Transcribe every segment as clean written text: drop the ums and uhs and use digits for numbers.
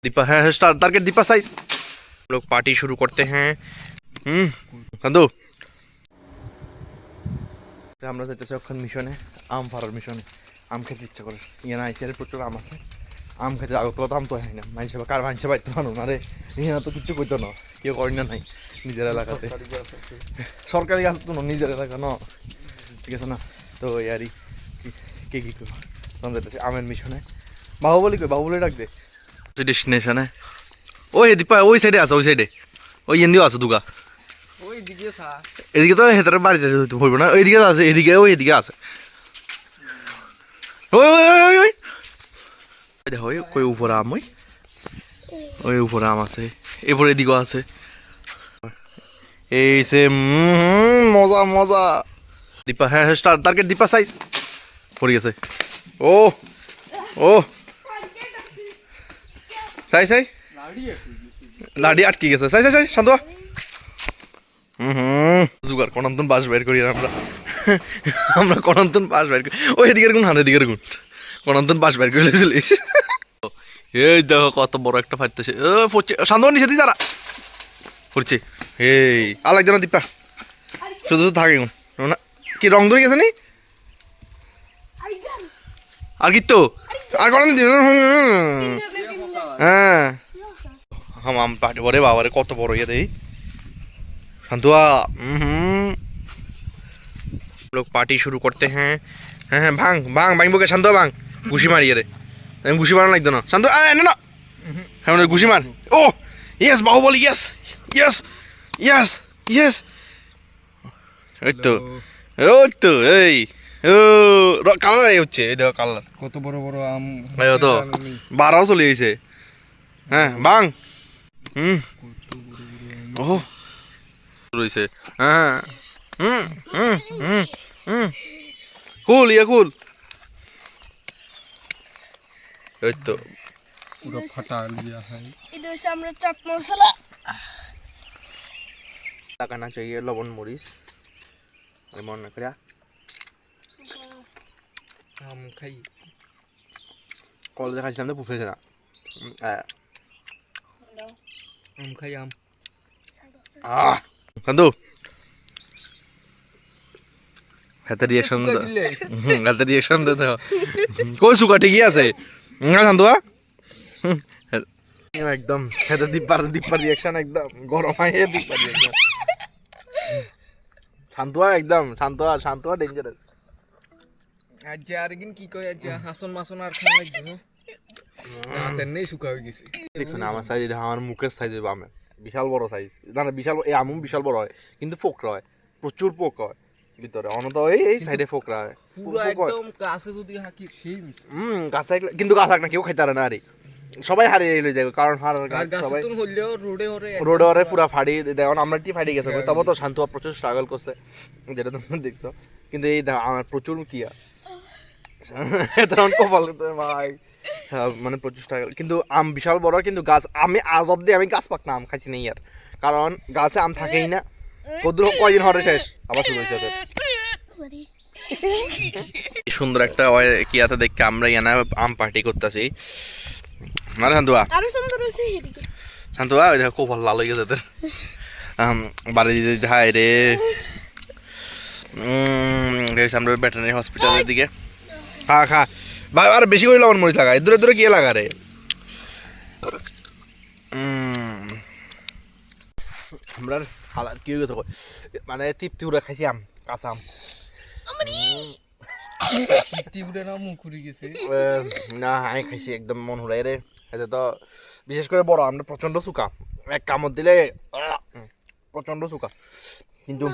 दीपा है star target Deepa size लोग party शुरू करते हैं कंदू আমরা যাইতেছি এখন মিশনে আম ফারার মিশনে আম খেতে ইচ্ছা করে ইয়ে না আইসিআর প্রচুর আম আছে আম খেতে আগত আম তো হয় না মানুষ কার মানুষে পাইতো মানুষ আরে ইয়ে তো কিছু করতো না কেউ করে না নাই নিজের এলাকাতে সরকারি গাছ তো নিজের এলাকা ন ঠিক আছে না তো ইয়ারই কে কী করবো তখন যাইতেছি আমের মিশনে বাহুবলি কই বাহুবলি ডাক দে ডেস্টিনেশনে ওই দীপা ওই সাইডে আছে ওই সাইডে ওই এদিকেও আছে দুগা এদিকে তো হেতার বাড়িতে হইব না ওইদিকে আছে এদিকে ওই এদিকে আছে ওই ওই ওই ওই দেখো কই উপরে আম ওই উপরে আম আছে এরপর এদিকেও আছে এই সে মজা মজা দীপা হ্যাঁ স্টার টার্গেট দীপা সাইজ পড়ে গেছে ও ও সাই সাই লাডি আটকে গেছে সাই সাই সাই শান্ত জুগার কনন্তন বাস বের করি আমরা কনন্তন বাস বের করি ওই এদিকের গুণ হাতে দিকের গুণ কনন্তন বাস বের করে চলে এই দেখো কত বড় একটা ফাইতেছে শান্ত নিচে দি তারা পড়ছে এই আর লাগছে না দীপা শুধু শুধু থাকে গুণ না কি রং ধরে গেছে নি আর কি তো আর করেন হ্যাঁ আম পাটি বরে বাবারে কত বড় ইয়ে দেই শান্তুয়া लोग पार्टी शुरू करते हैं हाँ हाँ भांग भांग भांग बोके शांतो भांग घुसी मारी रे আমি ঘুষি মারা লাগতো না শান্ত না না হ্যাঁ ঘুষি মার ও yes Baahubali yes yes yes yes এই তো ওই তো এই ও কালার হচ্ছে এই দেখো কালার কত বড় বড় আম এই তো বারাও চলে গেছে হ্যাঁ ভাঙ ও রয়েছে হ্যাঁ কুল ইয়া কুল এই তো পুরো ফাটা লিয়া है इधर से আমরা চাট মশলা लगाना चाहिए लवण मरीच লেমন না করে আম খাই কলেজে খাইছিলাম তো পুষেছে না আম খাই আম কান্দু হাতে রিঅ্যাকশন হাতে রিঅ্যাকশন দে দাও কই সুকা ঠিকই আছে না কান্দুয়া একদম হাতে দীপার রিঅ্যাকশন একদম গরম হয় দীপার রিঅ্যাকশন শান্তয়া একদম শান্তয়া ডেঞ্জারাস আজ আর কিন কি কই আজ হাসন মাসন আর খান লাগবে হাতে নেই শুকা হয়ে গেছে দেখছ না আমার সাইজ আমার মুখের সাইজ বামে বিশাল বড় সাইজ না বিশাল এই আমু বিশাল বড় হয় কিন্তু ফোকরা হয় প্রচুর পোক হয় ভিতরে অনত এই সাইডে ফোকরা হয় পুরো একদম কাছে যদি হাকি সেই গাছে কিন্তু গাছ না কেউ খাইতে পারে না আরে সবাই হারিয়ে লই যায় কারণ সবাই রোডে ওরে পুরা ফাড়ি দেয় আমরা টি ফাড়ি গেছে তবে তো শান্ত প্রচুর স্ট্রাগল করছে যেটা তোমরা দেখছো কিন্তু এই আমার প্রচুর কিয়া তখন কপাল ভাই মানে প্রচুর স্ট্রাগল কিন্তু আম বিশাল বড় কিন্তু গাছ আমি আজ অব্দি আমি গাছ পাক না আম খাইছি নেই আর কারণ গাছে আম থাকেই না কদুর কয়দিন হরে শেষ আবার শুরু হয়েছে সুন্দর একটা কিয়াতে দেখে আমরা ইয়ানা আম পার্টি করতেছি মানে শান্তুয়া আরো সুন্দর হইছে এদিকে শান্তুয়া ওই দেখো কপাল লাল হয়ে গেছে তোর বাড়ি দিতে হাই রে আমরা ভেটেরিনারি হসপিটালের দিকে খা খা ভাই আর বেশি করে লবণ মরিচ লাগা দূরে দূরে গিয়ে লাগা রে আমরা হালাত কি হয়ে গেছে মানে তৃপ্তি উড়ে খাইছি আম কাঁচা আম তৃপ্তি উড়ে না মুখ উড়ে গেছে না আমি খাইছি একদম মন হুড়াই রে এটা তো বিশেষ করে বড় আমরা প্রচন্ড চুকা এক কামড় দিলে প্রচন্ড চুকা কিন্তু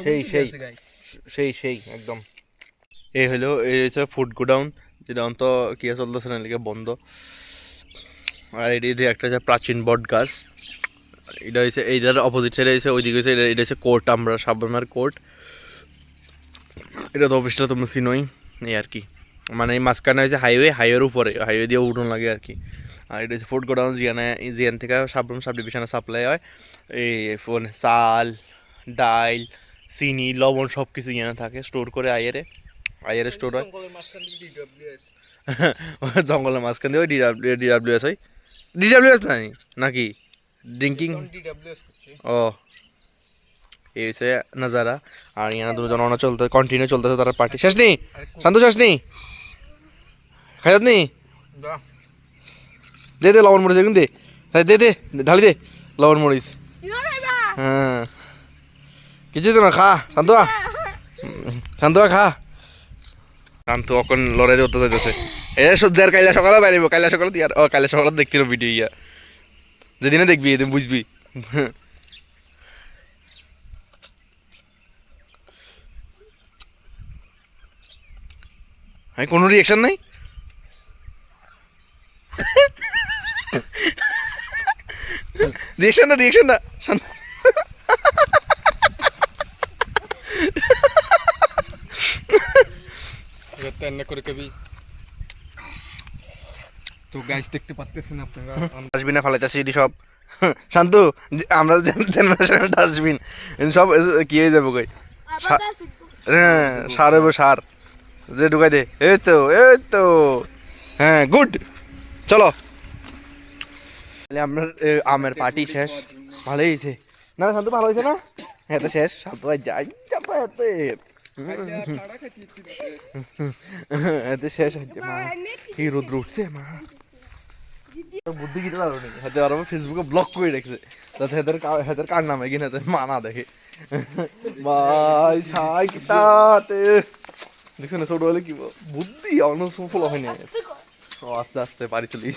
সেই সেই সেই সেই একদম এই হলো এই হচ্ছে ফুড গোডাউন যেটা অন্ত কি চলতেছে না লিখে বন্ধ আর এটি একটা হচ্ছে প্রাচীন বট গাছ এটা হচ্ছে এইটার অপোজিট সাইডে হচ্ছে ওইদিকে হচ্ছে এটা হচ্ছে কোর্ট আমরা সাবরমার কোর্ট এটা তো অফিসটা তোমরা চিনোই এই আর কি মানে এই মাঝখানে হচ্ছে হাইওয়ের উপরে হাইওয়ে দিয়ে উঠোন লাগে আর কি আর এটা হচ্ছে ফুড গোডাউন জিয়ান থেকে সাবরুম সাব ডিভিশনে সাপ্লাই হয় এই ফোন চাল ডাল চিনি লবণ সব কিছু ইয়ানে থাকে স্টোর করে আইয়ারে স্টোর হয় জঙ্গলের মাঝখান দিয়ে ওই ডিডাব্লিউএস হয় ডিডাব্লিউএস নাই নাকি ড্রিঙ্কিং DWS করছে ও এই হচ্ছে নজারা আর ইয়ানা দুজন অনা চলতে কন্টিনিউ চলতেছে তার পার্টি শেষ নেই শান্ত শেষ নেই খাইত নেই দা দে দে লবণ মরিচ দেখুন দে দে দে ঢালি দে লবণ মরিচ হ্যাঁ কিছু তো না খা শান্ত খা শান্ত অকন লড়াই করতে যাইতেছে এটা সূর্যের কাইলা সকালে বাইরিব কাইলা সকালে তুই আর ও কাইলা সকালে দেখতি ভিডিও ইয়া যেদিনে দেখবি এদিন বুঝবি হ্যাঁ কোনো রিয়াকশন নাই রিয়াকশন না এনে করে কবি তো গাইস দেখতে পাচ্ছেন আপনারা ডাস্টবিনে ফেলাইতেছি এটি সব শান্তু আমরা জেনারেশনের ডাস্টবিন সব কি হয়ে যাবো কই হ্যাঁ সার হইব সার যে ঢুকাই দে এই তো হ্যাঁ গুড চলো আপনার আমের পার্টি শেষ ভালোই হয়েছে না শান্তু ভালো হয়েছে না হ্যাঁ তো শেষ শান্তু যাই যাবো এতে শেষ হচ্ছে মা কি রোদ্র উঠছে মা বুদ্ধি কিটা দাঁড়ো নাকি হাতে আর ফেসবুকে ব্লক করে রেখেছে যাতে হেদের কার নামে কিনা মা না দেখে ভাই সাই কিতাতে দেখছেন না ছোট হলে কি বুদ্ধি অন্য ফলো হয়নি আস্তে আস্তে বাড়ি চলে